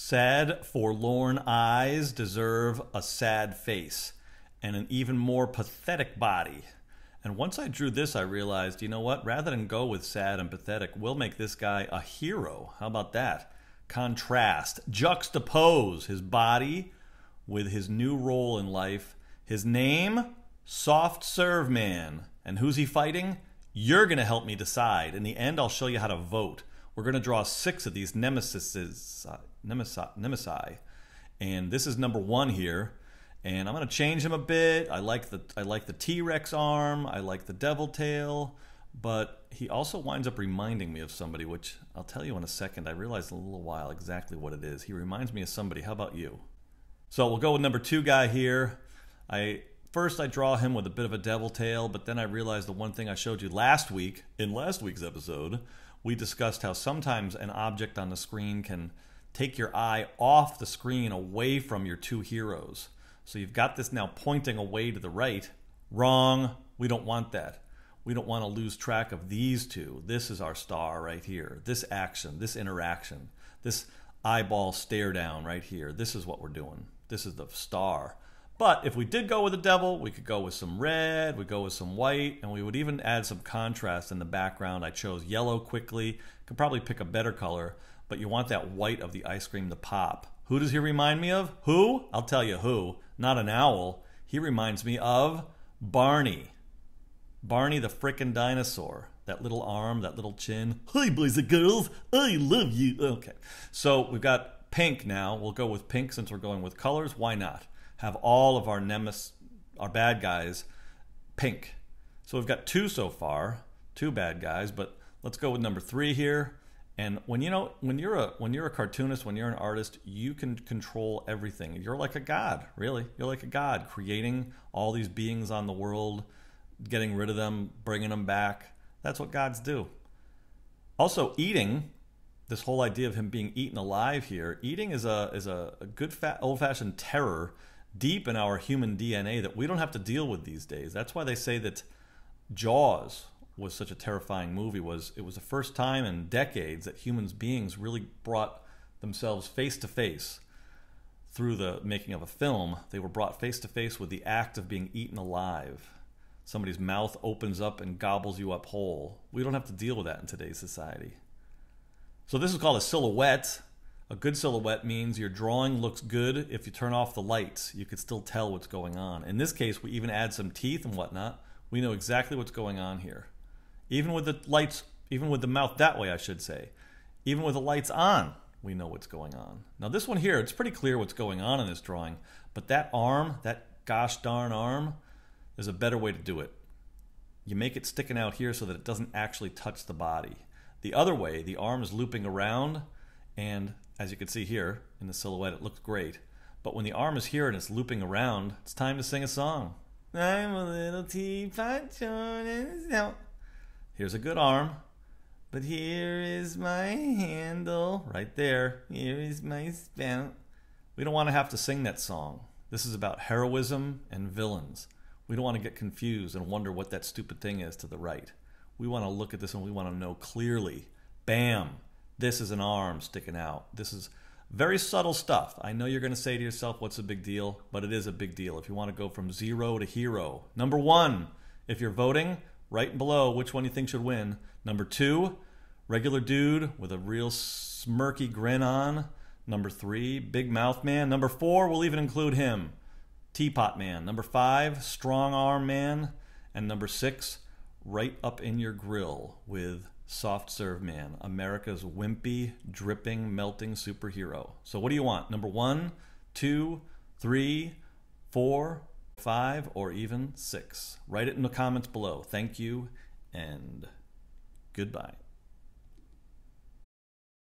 Sad, forlorn eyes deserve a sad face and an even more pathetic body. And once I drew this, I realized, you know what? Rather than go with sad and pathetic, we'll make this guy a hero. How about that? Contrast, juxtapose his body with his new role in life. His name, Soft Serve Man. And who's he fighting? You're going to help me decide. In the end, I'll show you how to vote. We're going to draw 6 of these nemesi. And this is number 1 here. And I'm going to change him a bit. I like the T-Rex arm. I like the devil tail. But he also winds up reminding me of somebody, which I'll tell you in a second. I realized in a little while exactly what it is. He reminds me of somebody. How about you? So we'll go with number 2 guy here. First I draw him with a bit of a devil tail, but then I realized the one thing I showed you last week, in last week's episode, we discussed how sometimes an object on the screen can take your eye off the screen away from your 2 heroes. So you've got this now pointing away to the right. Wrong. We don't want that. We don't want to lose track of these 2. This is our star right here. This action, this interaction, this eyeball stare down right here. This is what we're doing. This is the star. But if we did go with the devil, we could go with some red, we'd go with some white, and we would even add some contrast in the background. I chose yellow quickly. Could probably pick a better color, but you want that white of the ice cream to pop. Who does he remind me of? Who? I'll tell you who. Not an owl. He reminds me of Barney. Barney the frickin' dinosaur. That little arm, that little chin. Hi, boys and girls. I love you. Okay. So we've got pink now. We'll go with pink since we're going with colors. Why not? Have all of our bad guys pink. So we've got 2 so far, 2 bad guys, but let's go with number 3 here. And when you're a cartoonist, when you're an artist, you can control everything. You're like a god, really. You're like a god, creating all these beings on the world, getting rid of them, bringing them back. That's what gods do. Also, eating. This whole idea of him being eaten alive here. Eating is a good old-fashioned terror deep in our human DNA that we don't have to deal with these days. That's why they say that Jaws was such a terrifying movie. It was the first time in decades that human beings really brought themselves face to face through the making of a film. They were brought face to face with the act of being eaten alive. Somebody's mouth opens up and gobbles you up whole. We don't have to deal with that in today's society. So this is called a silhouette. A good silhouette means your drawing looks good. If you turn off the lights, you could still tell what's going on. In this case, we even add some teeth and whatnot. We know exactly what's going on here. Even with the lights, even with the mouth that way, I should say. Even with the lights on, we know what's going on. Now this one here, it's pretty clear what's going on in this drawing, but that arm, that gosh darn arm, there's a better way to do it. You make it sticking out here so that it doesn't actually touch the body. The other way, the arm is looping around, and as you can see here in the silhouette, it looks great. But when the arm is here and it's looping around, it's time to sing a song. I'm a little teapot, here's a good arm, but here is my handle. Right there. Here is my spout. We don't want to have to sing that song. This is about heroism and villains. We don't want to get confused and wonder what that stupid thing is to the right. We want to look at this and we want to know clearly. Bam! This is an arm sticking out. This is very subtle stuff. I know you're going to say to yourself, what's a big deal? But it is a big deal if you want to go from 0 to hero. Number 1, if you're voting, right below which one you think should win. Number 2, regular dude with a real smirky grin on. Number 3, big mouth man. Number 4, we'll even include him. Teapot man. Number 5, strong arm man. And number 6, right up in your grill with Soft Serve Man, America's wimpy, dripping, melting superhero. So what do you want? Number 1, 2, 3, 4, 5, or even 6? Write it in the comments below. Thank you and goodbye.